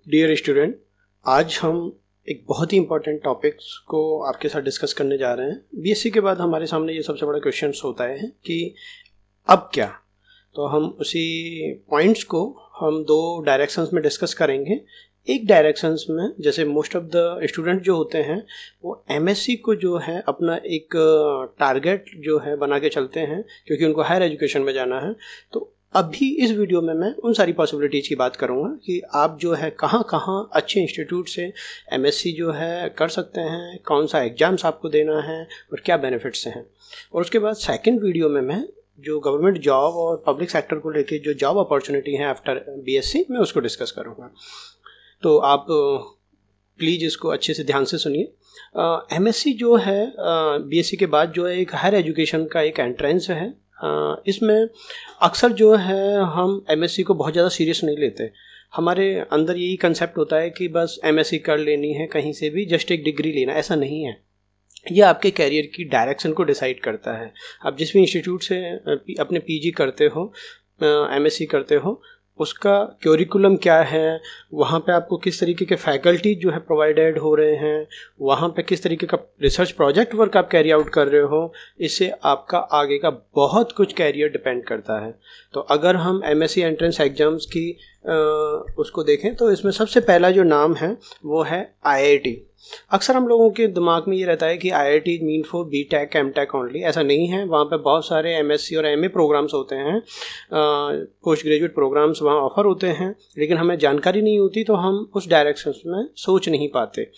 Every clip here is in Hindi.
डियर स्टूडेंट, आज हम एक बहुत ही इंपॉर्टेंट टॉपिक्स को आपके साथ डिस्कस करने जा रहे हैं। बीएससी के बाद हमारे सामने ये सबसे बड़ा क्वेश्चन होता है कि अब क्या। तो हम उसी पॉइंट्स को हम दो डायरेक्शंस में डिस्कस करेंगे। एक डायरेक्शंस में जैसे मोस्ट ऑफ द स्टूडेंट जो होते हैं वो एमएससी को जो है अपना एक टारगेट जो है बना के चलते हैं, क्योंकि उनको हायर एजुकेशन में जाना है। तो अभी इस वीडियो में मैं उन सारी पॉसिबिलिटीज़ की बात करूंगा कि आप जो है कहाँ कहाँ अच्छे इंस्टीट्यूट से एमएससी जो है कर सकते हैं, कौन सा एग्ज़ाम्स आपको देना है और क्या बेनिफिट्स हैं। और उसके बाद सेकंड वीडियो में मैं जो गवर्नमेंट जॉब और पब्लिक सेक्टर को लेके जो जॉब अपॉर्चुनिटी है आफ्टर बीएससी, मैं उसको डिस्कस करूँगा। तो आप प्लीज़ इसको अच्छे से ध्यान से सुनिए। एमएससी जो है बीएससी के बाद जो है एक हायर एजुकेशन का एक एंट्रेंस है। इसमें अक्सर जो है हम एमएससी को बहुत ज़्यादा सीरियस नहीं लेते। हमारे अंदर यही कंसेप्ट होता है कि बस एमएससी कर लेनी है कहीं से भी, जस्ट एक डिग्री लेना। ऐसा नहीं है। ये आपके कैरियर की डायरेक्शन को डिसाइड करता है। आप जिस भी इंस्टीट्यूट से अपने पीजी करते हो, एमएससी करते हो, उसका क्यूरिकुलम क्या है, वहाँ पे आपको किस तरीके के फैकल्टी जो है प्रोवाइडेड हो रहे हैं, वहाँ पे किस तरीके का रिसर्च प्रोजेक्ट वर्क आप कैरी आउट कर रहे हो, इससे आपका आगे का बहुत कुछ कैरियर डिपेंड करता है। तो अगर हम एमएससी एंट्रेंस एग्जाम्स की उसको देखें तो इसमें सबसे पहला जो नाम है वो है आईआईटी। अक्सर हम लोगों के दिमाग में ये रहता है कि IIT mean for BTech MTech only. ऐसा नहीं है। वहाँ पे बहुत सारे एमएससी और एमए प्रोग्राम्स होते हैं, पोस्ट ग्रेजुएट प्रोग्राम्स वहाँ ऑफर होते हैं, लेकिन हमें जानकारी नहीं होती तो हम उस डायरेक्शन में सोच नहीं पाते।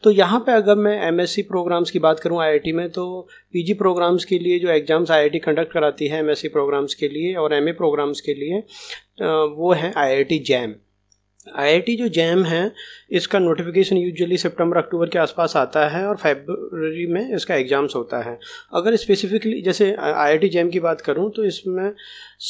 तो यहाँ पे अगर मैं एमएससी प्रोग्राम्स की बात करूँ आईआईटी में, तो पीजी प्रोग्राम्स के लिए जो एग्ज़ाम्स आईआईटी कंडक्ट कराती है एमएससी प्रोग्राम्स के लिए और एमए प्रोग्राम्स के लिए, वो है आईआईटी जैम। आईआईटी जो जैम है, इसका नोटिफिकेशन यूजुअली सितंबर अक्टूबर के आसपास आता है और फरवरी में इसका एग्ज़ाम्स होता है। अगर स्पेसिफिकली जैसे आईआईटी जैम की बात करूं तो इसमें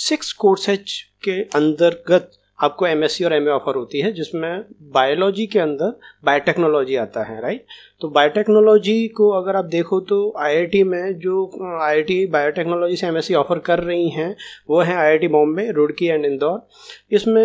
6 कोर्सेज के अंतर्गत आपको एमएससी और एमए ऑफर होती है, जिसमें बायोलॉजी के अंदर बायोटेक्नोलॉजी आता है, राइट। तो बायोटेक्नोलॉजी को अगर आप देखो तो आईआईटी में जो आईआईटी बायोटेक्नोलॉजी से एमएससी ऑफर कर रही हैं वो है आईआईटी बॉम्बे, रुड़की एंड इंदौर। इसमें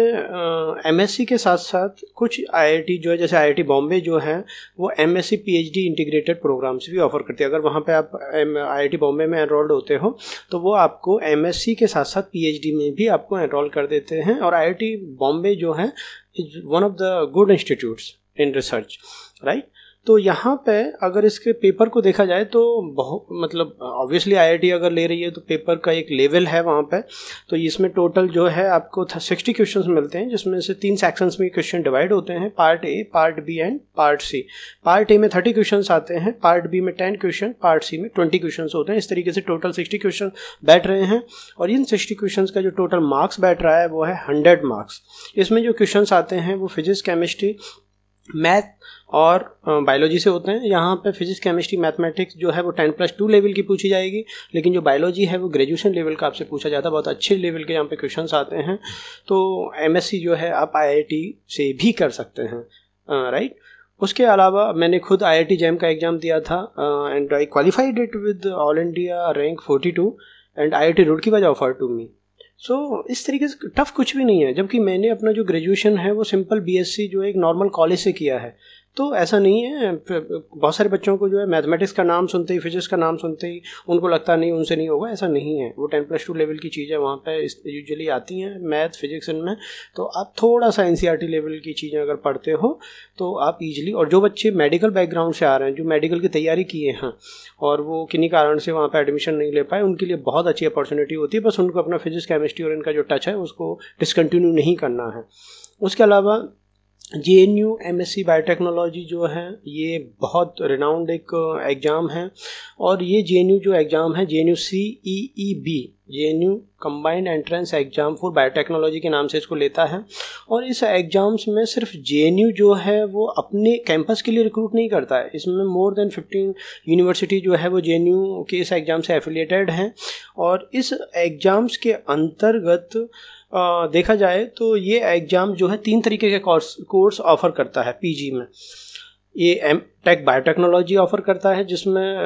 एमएससी के साथ साथ कुछ आईआईटी जो है, जैसे आईआईटी बॉम्बे जो है वो एमएससी पीएचडी इंटीग्रेटेड प्रोग्राम्स भी ऑफर करती है। अगर वहाँ पे आप आईआईटी बॉम्बे में एनरोल्ड होते हो तो वो आपको एमएससी के साथ साथ पीएचडी में भी आपको एनरोल कर देते हैं। और आईआईटी बॉम्बे जो है is one of the good institutes in research, right. तो यहाँ पे अगर इसके पेपर को देखा जाए तो बहुत मतलब ऑब्वियसली आईआईटी अगर ले रही है तो पेपर का एक लेवल है वहाँ पे। तो इसमें टोटल जो है आपको 60 क्वेश्चंस मिलते हैं, जिसमें से 3 सेक्शंस में क्वेश्चन डिवाइड होते हैं, part A, part B and part C. Part A में 30 क्वेश्चंस आते हैं, पार्ट बी में 10 क्वेश्चन, पार्ट सी में 20 क्वेश्चन होते हैं। इस तरीके से टोटल 60 क्वेश्चन बैठ रहे हैं और इन 60 क्वेश्चन का जो टोटल मार्क्स बैठ रहा है वो है 100 मार्क्स। इसमें जो क्वेश्चन आते हैं वो फिजिक्स, केमिस्ट्री, मैथ और बायोलॉजी से होते हैं। यहाँ पे फिजिक्स, केमिस्ट्री, मैथमेटिक्स जो है वो 10+2 लेवल की पूछी जाएगी, लेकिन जो बायोलॉजी है वो ग्रेजुएशन लेवल का आपसे पूछा जाता है। बहुत अच्छे लेवल के यहाँ पे क्वेश्चंस आते हैं। तो एमएससी जो है आप आईआईटी से भी कर सकते हैं, राइट। उसके अलावा मैंने खुद आईआईटी जैम का एग्ज़ाम दिया था and I qualified it with all India rank 42 and IIT Roorkee was offer to me. So इस तरीके से टफ कुछ भी नहीं है, जबकि मैंने अपना जो ग्रेजुएशन है वो सिंपल बीएससी जो एक नॉर्मल कॉलेज से किया है। तो ऐसा नहीं है। बहुत सारे बच्चों को जो है मैथमेटिक्स का नाम सुनते ही, फिजिक्स का नाम सुनते ही उनको लगता नहीं उनसे नहीं होगा। ऐसा नहीं है। वो 10+2 लेवल की चीज़ें वहाँ पे यूजुअली आती हैं, मैथ, फिजिक्स इनमें। तो आप थोड़ा सा एनसीईआरटी लेवल की चीज़ें अगर पढ़ते हो तो आप ईजिली, और जो बच्चे मेडिकल बैकग्राउंड से आ रहे हैं, जो मेडिकल की तैयारी किए हैं और वो किन्हीं कारण से वहाँ पर एडमिशन नहीं ले पाए, उनके लिए बहुत अच्छी अपॉर्चुनिटी होती है। बस उनको अपना फिजिक्स, केमिस्ट्री और इनका जो टच है उसको डिसकंटिन्यू नहीं करना है। उसके अलावा जेएनयू एमएससी बायोटेक्नोलॉजी जो है ये बहुत रिनाउंड एक एग्ज़ाम है। और ये जेएनयू जो एग्ज़ाम है, JNU CEEB, JNU combined entrance exam for biotechnology के नाम से इसको लेता है। और इस एग्ज़ाम्स में सिर्फ जेएनयू जो है वो अपने कैंपस के लिए रिक्रूट नहीं करता है। इसमें मोर देन 15 यूनिवर्सिटी जो है वो जेएनयू के इस एग्ज़ाम से एफिलिएटेड हैं। और इस एग्ज़ाम्स के अंतर्गत देखा जाए तो ये एग्ज़ाम जो है 3 तरीके के कोर्स ऑफर करता है पीजी में। ये एम टेक बायोटेक्नोलॉजी ऑफर करता है, जिसमें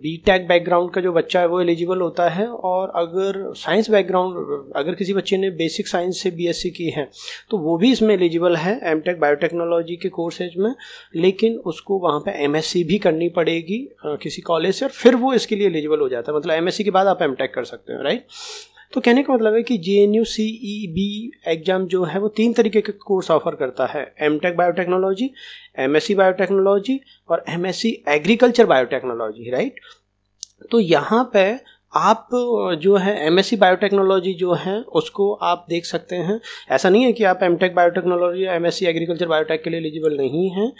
बी टेक बैकग्राउंड का जो बच्चा है वो एलिजिबल होता है। और अगर साइंस बैकग्राउंड, अगर किसी बच्चे ने बेसिक साइंस से बीएससी की है तो वो भी इसमें एलिजिबल है एम टेक बायोटेक्नोलॉजी के कोर्सेज में, लेकिन उसको वहाँ पे एमएससी भी करनी पड़ेगी किसी कॉलेज से, और फिर वो इसके लिए एलिजिबल हो जाता है। मतलब एमएससी के बाद आप एम टेक कर सकते हो, राइट। तो कहने का मतलब है कि JNU CEB एग्जाम जो है वो 3 तरीके के कोर्स ऑफर करता है, एमटेक बायोटेक्नोलॉजी, MSc बायोटेक्नोलॉजी और MSc एग्रीकल्चर बायोटेक्नोलॉजी, राइट। तो यहाँ पे आप जो है MSc बायोटेक्नोलॉजी जो है उसको आप देख सकते हैं। ऐसा नहीं है कि आप एमटेक बायोटेक्नोलॉजी या MSc एग्रीकल्चर बायोटेक के लिए एलिजिबल नहीं हैं,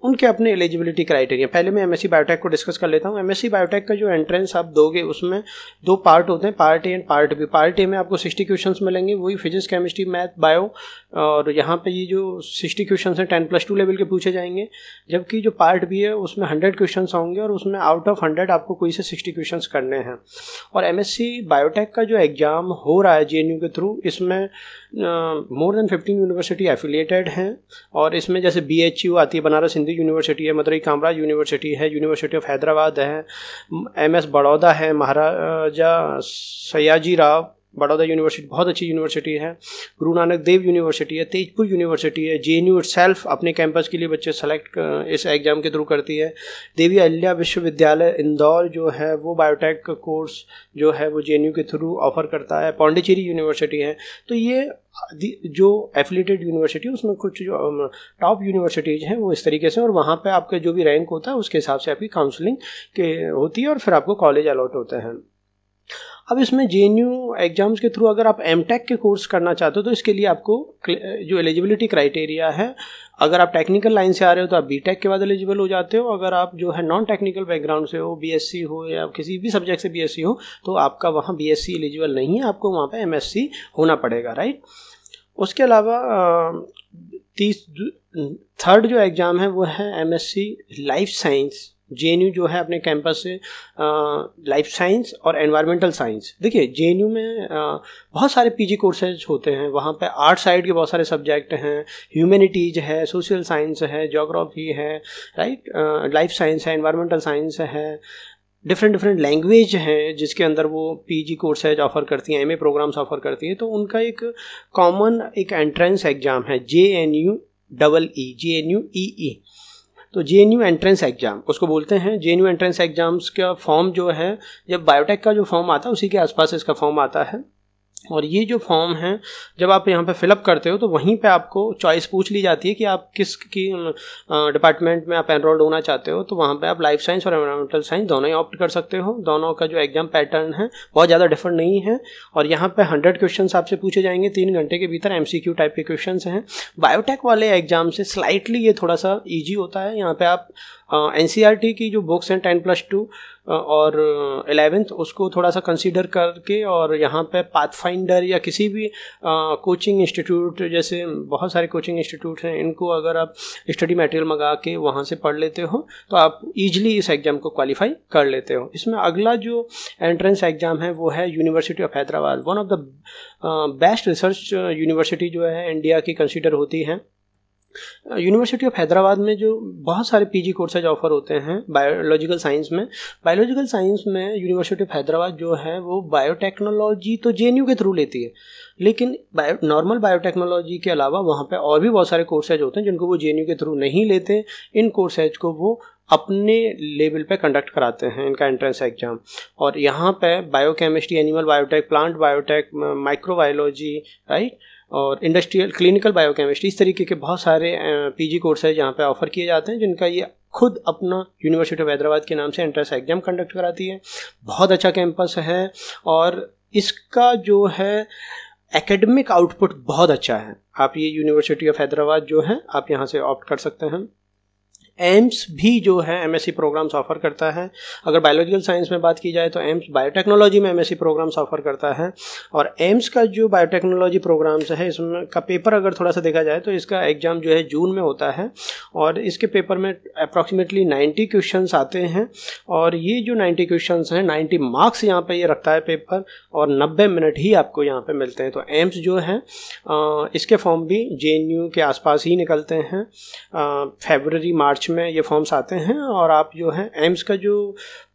उनके अपने एलिजिबिलिटी क्राइटेरिया। पहले मैं MSc बायोटेक को डिस्कस कर लेता हूँ। MSc बायोटेक का जो एंट्रेंस आप दोगे उसमें 2 पार्ट होते हैं, part A and part B. Part A में आपको 60 क्वेश्चंस मिलेंगे, वही फिजिक्स, केमिस्ट्री, मैथ, बायो, और यहाँ पे ये जो 60 क्वेश्चंस हैं 10+2 लेवल के पूछे जाएंगे। जबकि जो पार्ट बी है उसमें 100 क्वेश्चंस होंगे और उसमें आउट ऑफ 100 आपको कोई से 60 क्वेश्चंस करने हैं। और MSc बायोटेक का जो एग्ज़ाम हो रहा है JNU के थ्रू, इसमें मोर देन 15 यूनिवर्सिटी एफिलिएटेड हैं। और इसमें जैसे BHU आती है, बनारस हिंदू यूनिवर्सिटी है, मदुरई कामराज यूनिवर्सिटी है, यूनिवर्सिटी ऑफ हैदराबाद है, MS बड़ौदा है, महाराजा सयाजी राव बड़ौदा यूनिवर्सिटी बहुत अच्छी यूनिवर्सिटी है, गुरु नानक देव यूनिवर्सिटी है, तेजपुर यूनिवर्सिटी है, JNU इटसेल्फ अपने कैंपस के लिए बच्चे सेलेक्ट इस एग्ज़ाम के थ्रू करती है। देवी अहिल्या विश्वविद्यालय इंदौर जो है वो बायोटेक का कोर्स जो है वो JNU के थ्रू ऑफर करता है, पौंडीचेरी यूनिवर्सिटी है। तो ये जो एफिलिएटेड यूनिवर्सिटी उसमें कुछ जो टॉप यूनिवर्सिटीज़ हैं वो इस तरीके से, और वहाँ पे आपका जो भी रैंक होता है उसके हिसाब से आपकी काउंसलिंग के होती है और फिर आपको कॉलेज अलॉट होते हैं। अब इसमें JNU एग्जाम्स के थ्रू अगर आप एमटेक के कोर्स करना चाहते हो तो इसके लिए आपको जो एलिजिबिलिटी क्राइटेरिया है, अगर आप टेक्निकल लाइन से आ रहे हो तो आप बीटेक के बाद एलिजिबल हो जाते हो। अगर आप जो है नॉन टेक्निकल बैकग्राउंड से हो, BSc हो या किसी भी सब्जेक्ट से BSc हो, तो आपका वहाँ BSc एलिजिबल नहीं है, आपको वहाँ पे MSc होना पड़ेगा, राइट। उसके अलावा थर्ड जो एग्ज़ाम है वो है MSc लाइफ साइंस। JNU जो है अपने कैंपस से लाइफ साइंस और एनवायरमेंटल साइंस, देखिए JNU में बहुत सारे PG कोर्सेज होते हैं, वहाँ पे आर्ट साइड के बहुत सारे सब्जेक्ट हैं, ह्यूमैनिटीज़ है, सोशल साइंस है, ज्योग्राफी है, राइट, लाइफ साइंस है, एनवायरमेंटल साइंस है, डिफरेंट लैंग्वेज हैं जिसके अंदर वो PG कोर्सेज ऑफर करती हैं, MA प्रोग्राम्स ऑफर करती हैं। तो उनका एक कॉमन एक एंट्रेंस एग्ज़ाम है JNU EE। तो JNU एंट्रेंस एग्ज़ाम उसको बोलते हैं। JNU एंट्रेंस एग्ज़ाम्स का फॉर्म जो है, जब बायोटेक का जो फॉर्म आता है उसी के आसपास इसका फॉर्म आता है। और ये जो फॉर्म है जब आप यहाँ पे फिलअप करते हो तो वहीं पे आपको चॉइस पूछ ली जाती है कि आप किस की डिपार्टमेंट में आप एनरोल्ड होना चाहते हो। तो वहाँ पे आप लाइफ साइंस और एनवायरमेंटल साइंस दोनों ही ऑप्ट कर सकते हो। दोनों का जो एग्जाम पैटर्न है बहुत ज़्यादा डिफरेंट नहीं है। और यहाँ पे 100 क्वेश्चन आपसे पूछे जाएंगे 3 घंटे के भीतर, MCQ टाइप के क्वेश्चन हैं। बायोटेक वाले एग्जाम से स्लाइटली ये थोड़ा सा ईजी होता है। यहाँ पे आप NCERT की जो बुक्स हैं 10+2 और 11th उसको थोड़ा सा कंसीडर करके, और यहाँ पे पाथफाइंडर या किसी भी कोचिंग इंस्टीट्यूट, जैसे बहुत सारे कोचिंग इंस्टीट्यूट हैं, इनको अगर आप स्टडी मटेरियल मंगा के वहाँ से पढ़ लेते हो तो आप ईजिली इस एग्ज़ाम को क्वालिफाई कर लेते हो। इसमें अगला जो एंट्रेंस एग्ज़ाम है वो है university of Hyderabad. One of the best research university जो है इंडिया की कंसीडर होती है। यूनिवर्सिटी ऑफ हैदराबाद में जो बहुत सारे PG कोर्सेज ऑफर होते हैं बायोलॉजिकल साइंस में। बायोलॉजिकल साइंस में यूनिवर्सिटी ऑफ हैदराबाद जो है वो बायोटेक्नोलॉजी तो JNU के थ्रू लेती है, लेकिन नॉर्मल बायोटेक्नोलॉजी के अलावा वहाँ पे और भी बहुत सारे कोर्सेज होते हैं जिनको वो JNU के थ्रू नहीं लेते। इन कोर्सेज को वो अपने लेवल पे कंडक्ट कराते हैं इनका एंट्रेंस एग्जाम। और यहाँ पे biochemistry, animal biotech, plant biotech, microbiology, right, और इंडस्ट्रियल क्लिनिकल बायोकेमिस्ट्री, इस तरीके के बहुत सारे PG कोर्सेज यहाँ पे ऑफर किए जाते हैं, जिनका ये खुद अपना यूनिवर्सिटी ऑफ हैदराबाद के नाम से एंट्रेंस एग्जाम कंडक्ट कराती है। बहुत अच्छा कैंपस है और इसका जो है एकेडमिक आउटपुट बहुत अच्छा है। आप ये यूनिवर्सिटी ऑफ हैदराबाद जो है आप यहाँ से ऑप्ट कर सकते हैं। एम्स भी जो है एमएससी प्रोग्राम्स ऑफर करता है। अगर बायोलॉजिकल साइंस में बात की जाए तो एम्स बायोटेक्नोलॉजी में एमएससी प्रोग्राम्स ऑफर करता है। और एम्स का जो बायोटेक्नोलॉजी प्रोग्राम्स है इसमें का पेपर अगर थोड़ा सा देखा जाए तो इसका एग्जाम जो है जून में होता है और इसके पेपर में अप्रॉक्सीमेटली 90 क्वेश्चंस आते हैं और ये जो 90 क्वेश्चंस हैं 90 मार्क्स यहाँ पे ये रखता है पेपर और 90 मिनट ही आपको यहाँ पे मिलते हैं। तो एम्स जो है इसके फॉर्म भी जेएनयू के आसपास ही निकलते हैं। फरवरी मार्च में ये फॉर्म्स आते हैं और आप जो है एम्स का जो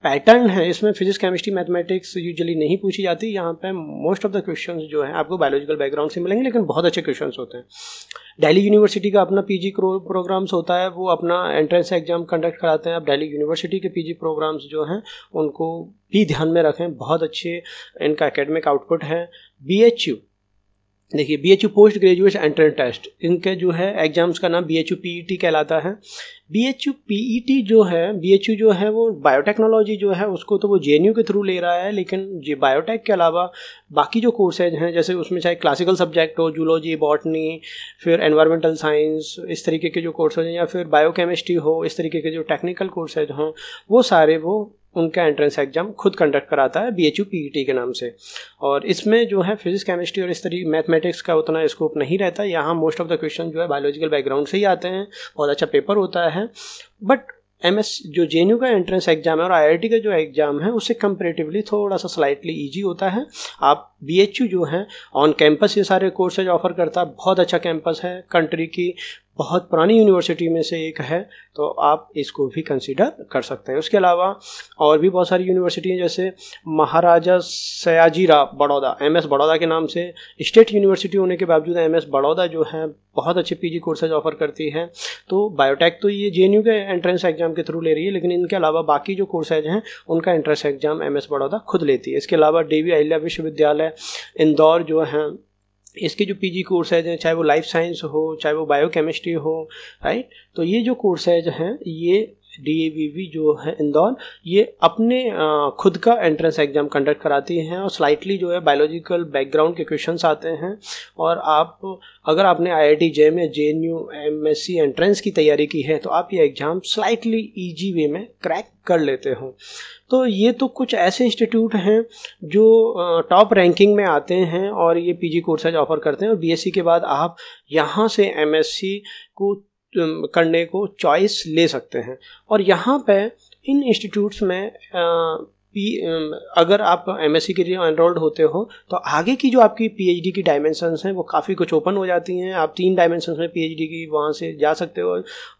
पैटर्न है इसमें फिजिक्स केमिस्ट्री मैथमेटिक्स यूजुअली नहीं पूछी जाती। यहाँ पे मोस्ट ऑफ द क्वेश्चंस जो है आपको बायोलॉजिकल बैकग्राउंड से मिलेंगे लेकिन बहुत अच्छे क्वेश्चंस होते हैं। दिल्ली यूनिवर्सिटी का अपना पीजी प्रोग्राम्स होता है, वो अपना एंट्रेंस एग्जाम कंडक्ट कराते हैं। अब दिल्ली यूनिवर्सिटी के पीजी प्रोग्राम्स जो हैं उनको भी ध्यान में रखें, बहुत अच्छे इनका एकेडमिक आउटपुट है। बीएचयू देखिए, BHU post graduate entrance test, इनके जो है एग्जाम्स का नाम बीएचयू पीईटी कहलाता है। बीएचयू पीईटी जो है, बीएचयू जो है वो बायोटेक्नोलॉजी जो है उसको तो वो जेएनयू के थ्रू ले रहा है, लेकिन ये बायोटेक के अलावा बाकी जो कोर्सेज हैं जैसे उसमें चाहे क्लासिकल सब्जेक्ट हो, जूलॉजी, बॉटनी, फिर एनवायरमेंटल साइंस, इस तरीके के जो कोर्सेज हैं, या फिर बायोकेमिस्ट्री हो, इस तरीके के जो टेक्निकल कोर्सेज हों, वो सारे वो उनका एंट्रेंस एग्जाम खुद कंडक्ट कराता है बीएचयू पीईटी के नाम से। और इसमें जो है फिजिक्स केमिस्ट्री और इस तरीके मैथमेटिक्स का उतना स्कोप नहीं रहता। यहाँ मोस्ट ऑफ द क्वेश्चन जो है बायोलॉजिकल बैकग्राउंड से ही आते हैं, बहुत अच्छा पेपर होता है। बट एमएस जो जेएनयू का एंट्रेंस एग्जाम है और आईआईटी का जो एग्जाम है उससे कंपैरेटिवली थोड़ा सा स्लाइटली इजी होता है। आप बीएचयू जो है ऑन कैंपस ये सारे कोर्सेज ऑफर करता है, बहुत अच्छा कैंपस है, कंट्री की बहुत पुरानी यूनिवर्सिटी में से एक है, तो आप इसको भी कंसीडर कर सकते हैं। उसके अलावा और भी बहुत सारी यूनिवर्सिटी हैं जैसे महाराजा सयाजीराव बड़ौदा, एमएस बड़ौदा के नाम से स्टेट यूनिवर्सिटी होने के बावजूद एमएस बड़ौदा जो है बहुत अच्छे पीजी कोर्सेज ऑफर करती है। तो बायोटेक तो ये जेएनयू के एंट्रेंस एग्जाम के थ्रू ले रही है, लेकिन इनके अलावा बाकी जो कोर्सेज हैं उनका एंट्रेंस एग्जाम एमएस बड़ौदा खुद लेती है। इसके अलावा देवी अहिल्या विश्वविद्यालय इंदौर जो है, इसके जो पीजी कोर्सेज हैं, चाहे वो लाइफ साइंस हो, चाहे वो बायोकेमिस्ट्री हो, राइट, तो ये जो कोर्सेज हैं ये डीएवीवी जो है इंदौर, ये अपने खुद का एंट्रेंस एग्जाम कंडक्ट कराती हैं और स्लाइटली जो है बायोलॉजिकल बैकग्राउंड के क्वेश्चंस आते हैं। और आप अगर आपने आईआईटी जेएम या जेएनयू एमएससी एंट्रेंस की तैयारी की है तो आप ये एग्जाम स्लाइटली इजी वे में क्रैक कर लेते हो। तो ये तो कुछ ऐसे इंस्टीट्यूट हैं जो टॉप रैंकिंग में आते हैं और ये पीजी कोर्सेज ऑफर करते हैं। और बीएससी के बाद आप यहाँ से एमएससी को करने को चॉइस ले सकते हैं। और यहाँ पे इन इंस्टीट्यूट्स में अगर आप एमएससी के लिए एनरोल्ड होते हो तो आगे की जो आपकी पीएचडी की डायमेंशंस हैं वो काफ़ी कुछ ओपन हो जाती हैं। आप 3 डायमेंशंस में पीएचडी की वहाँ से जा सकते हो,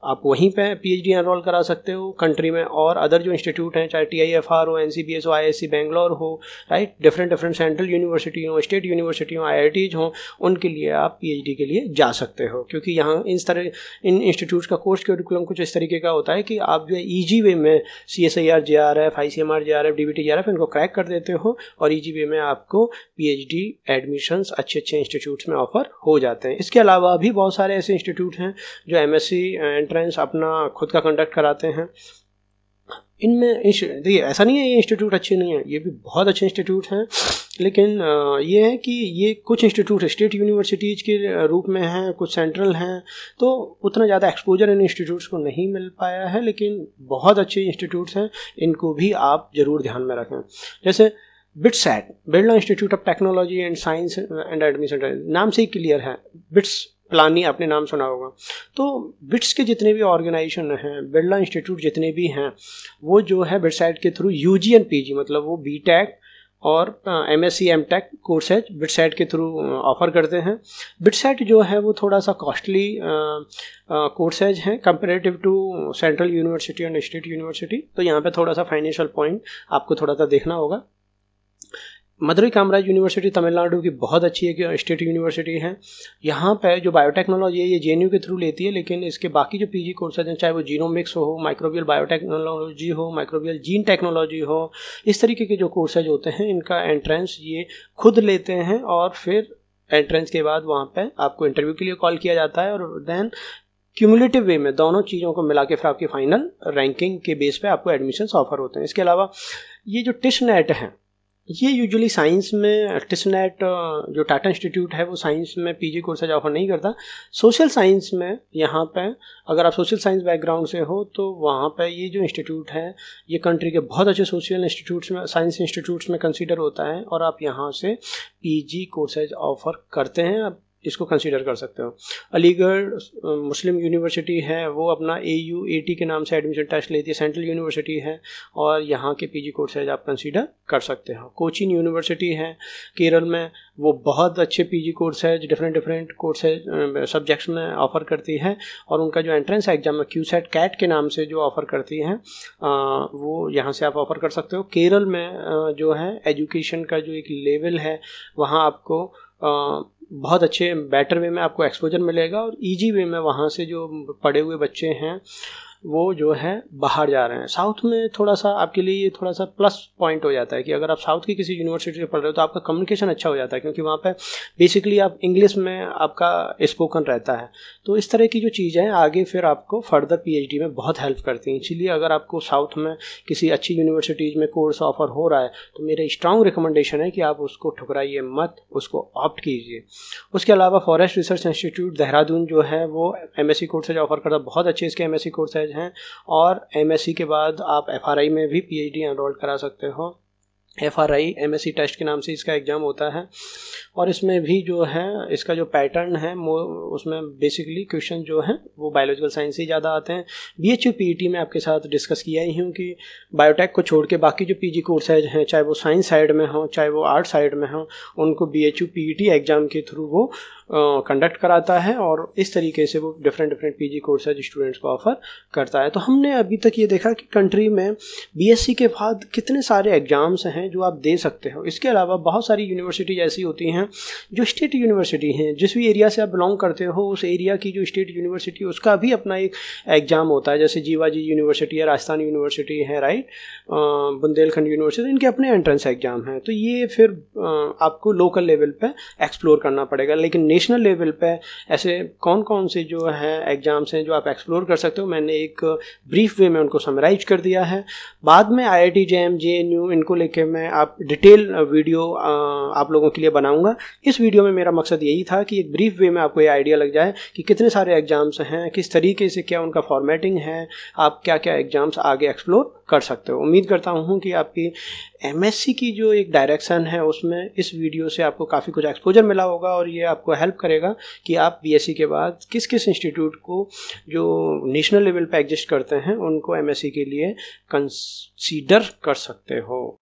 आप वहीं पे पीएचडी एनरोल करा सकते हो कंट्री में। और अदर जो इंस्टीट्यूट हैं, चाहे टीआईएफआर हो, एनसीबीएस हो, आईआईएससी बेंगलोर हो, राइट, डिफरेंट सेंट्रल यूनिवर्सिटी हो, स्टेट यूनिवर्सिटी हो, आईआईटीज हो, उनके लिए आप पीएचडी के लिए जा सकते हो। क्योंकि यहाँ इन इंस्टीट्यूट्स का कोर्स करिकुलम कुछ इस तरीके का होता है कि आप जो है ईजी वे में CSIR JRF, ICMR JRF, DBT JRF इनको क्रैक कर देते हो और इजी वे में आपको पीएचडी एडमिशन्स अच्छे इंस्टीट्यूट्स में ऑफर हो जाते हैं। इसके अलावा भी बहुत सारे ऐसे इंस्टीट्यूट हैं जो एमएससी एंट्रेंस अपना खुद का कंडक्ट कराते हैं। इनमें देखिए, ऐसा नहीं है ये इंस्टीट्यूट अच्छे नहीं है, ये भी बहुत अच्छे इंस्टीट्यूट हैं, लेकिन ये है कि ये कुछ इंस्टीट्यूट स्टेट यूनिवर्सिटीज़ के रूप में हैं, कुछ सेंट्रल हैं, तो उतना ज़्यादा एक्सपोजर इन इंस्टीट्यूट्स को नहीं मिल पाया है, लेकिन बहुत अच्छे इंस्टीट्यूट्स हैं, इनको भी आप ज़रूर ध्यान में रखें। जैसे BITSAT, Birla institute of technology and science and admission, नाम से ही क्लियर है, बिट्स प्लानी आपने नाम सुना होगा। तो बिट्स के जितने भी ऑर्गेनाइजेशन हैं, बिरला इंस्टीट्यूट जितने भी हैं, वो जो है बिट्सैट के थ्रू यूजी एंड पीजी, मतलब वो बीटेक और एमएससी एमटेक कोर्सेज बिट्सैट के थ्रू ऑफर करते हैं। बिट्सैट जो है वो थोड़ा सा कॉस्टली कोर्सेज हैं comparative to central university and state university, तो यहाँ पे थोड़ा सा फाइनेंशियल पॉइंट आपको थोड़ा सा देखना होगा। मदुरई कामराज यूनिवर्सिटी तमिलनाडु की बहुत अच्छी एक स्टेट यूनिवर्सिटी है। यहाँ पे जो बायोटेक्नोलॉजी है ये जेएनयू के थ्रू लेती है, लेकिन इसके बाकी जो पीजी कोर्सेज हैं, चाहे वो जीनोमिक्स हो, माइक्रोबियल बायोटेक्नोलॉजी हो, माइक्रोबियल जीन टेक्नोलॉजी हो, इस तरीके के जो कोर्सेज होते हैं इनका एंट्रेंस ये खुद लेते हैं और फिर एंट्रेंस के बाद वहाँ पे आपको इंटरव्यू के लिए कॉल किया जाता है और देन क्यूमुलेटिव वे में दोनों चीज़ों को मिला के फिर आपकी फाइनल रैंकिंग के बेस पे आपको एडमिशन्स ऑफर होते हैं। इसके अलावा ये जो टिशनेट है, ये यूजुअली साइंस में टिसनेट जो टाटा इंस्टीट्यूट है वो साइंस में पीजी कोर्सेज ऑफर नहीं करता। सोशल साइंस में यहाँ पे अगर आप सोशल साइंस बैकग्राउंड से हो तो वहाँ पे ये जो इंस्टीट्यूट है ये कंट्री के बहुत अच्छे सोशल इंस्टीट्यूट्स में, साइंस इंस्टीट्यूट्स में कंसीडर होता है और आप यहाँ से पीजी कोर्सेज ऑफर करते हैं। आप इसको कंसीडर कर सकते हो। अलीगढ़ मुस्लिम यूनिवर्सिटी है, वो अपना AUAT के नाम से एडमिशन टेस्ट लेती है, सेंट्रल यूनिवर्सिटी है और यहाँ के पीजी कोर्सेज आप कंसीडर कर सकते हो। कोचीन यूनिवर्सिटी है केरल में, वो बहुत अच्छे PG courses different courses subjects में ऑफ़र करती है और उनका जो एंट्रेंस एग्जाम है क्यूसेट कैट के नाम से जो ऑफ़र करती है वो यहाँ से आप ऑफ़र कर सकते हो। केरल में जो है एजुकेशन का जो एक लेवल है वहाँ आपको बहुत अच्छे बेटर वे में आपको एक्सपोजर मिलेगा और इजी वे में वहाँ से जो पढ़े हुए बच्चे हैं वो जो है बाहर जा रहे हैं। साउथ में थोड़ा सा आपके लिए ये थोड़ा सा प्लस पॉइंट हो जाता है कि अगर आप साउथ की किसी यूनिवर्सिटी से पढ़ रहे हो तो आपका कम्युनिकेशन अच्छा हो जाता है क्योंकि वहाँ पे बेसिकली आप इंग्लिश में आपका स्पोकन रहता है। तो इस तरह की जो चीज़ें हैं आगे फिर आपको फर्दर PhD में बहुत हेल्प करती हैं। इसीलिए अगर आपको साउथ में किसी अच्छी यूनिवर्सिटीज़ में कोर्स ऑफर हो रहा है तो मेरा स्ट्रॉन्ग रिकमेंडेशन है कि आप उसको ठुकराइए मत, उसको ऑप्ट कीजिए। उसके अलावा फॉरेस्ट रिसर्च इंस्टीट्यूट देहरादून जो है वो MSc कोर्सेज ऑफर करता है, बहुत अच्छे इसके MSc कोर्सेज हैं और MSc के बाद आप FRI में भी PhD एनरोल करा सकते हो। FRI MSc टेस्ट के नाम से इसका एग्ज़ाम होता है और इसमें भी जो है इसका जो पैटर्न है वो उसमें बेसिकली क्वेश्चन जो है वो बायोलॉजिकल साइंस से ज़्यादा आते हैं। BHU PET में आपके साथ डिस्कस किया ही हूँ कि बायोटेक को छोड़ के बाकी जो PG कोर्सेज हैं चाहे वो साइंस साइड में हो चाहे वो आर्ट साइड में हो उनको BHU PET एग्ज़ाम के थ्रू वो कंडक्ट कराता है और इस तरीके से वो डिफरेंट PG कोर्सेज स्टूडेंट्स को ऑफर करता है। तो हमने अभी तक ये देखा कि कंट्री में BSc के बाद कितने सारे एग्ज़ाम्स हैं जो आप दे सकते हो। इसके अलावा बहुत सारी यूनिवर्सिटीज ऐसी होती हैं जो स्टेट यूनिवर्सिटी हैं, जिस भी एरिया से आप बिलोंग करते हो उस एरिया की जो स्टेट यूनिवर्सिटी उसका भी अपना एक एग्ज़ाम होता है। जैसे जीवाजी यूनिवर्सिटी है, राजस्थान यूनिवर्सिटी है, राइट, बुंदेलखंड यूनिवर्सिटी, इनके अपने एंट्रेंस एग्ज़ाम हैं। तो ये फिर आपको लोकल लेवल पे एक्सप्लोर करना पड़ेगा। लेकिन नेशनल लेवल पे ऐसे कौन कौन से जो है एग्ज़ाम्स हैं जो आप एक्सप्लोर कर सकते हो, मैंने एक ब्रीफ वे में उनको समराइज कर दिया है। बाद में IIT JM JNU इनको लेके मैं आप डिटेल वीडियो आप लोगों के लिए बनाऊंगा। इस वीडियो में मेरा मकसद यही था कि एक ब्रीफ वे में आपको ये आइडिया लग जाए कि कितने सारे एग्ज़ाम्स हैं, किस तरीके से क्या उनका फॉर्मेटिंग है, आप क्या क्या एग्ज़ाम्स आगे एक्सप्लोर कर सकते हो। उम्मीद करता हूँ कि आपकी MSc की जो एक डायरेक्शन है उसमें इस वीडियो से आपको काफ़ी कुछ एक्सपोजर मिला होगा और ये आपको हेल्प करेगा कि आप BSc के बाद किस किस इंस्टीट्यूट को जो नेशनल लेवल पे एग्जिस्ट करते हैं उनको MSc के लिए कंसीडर कर सकते हो।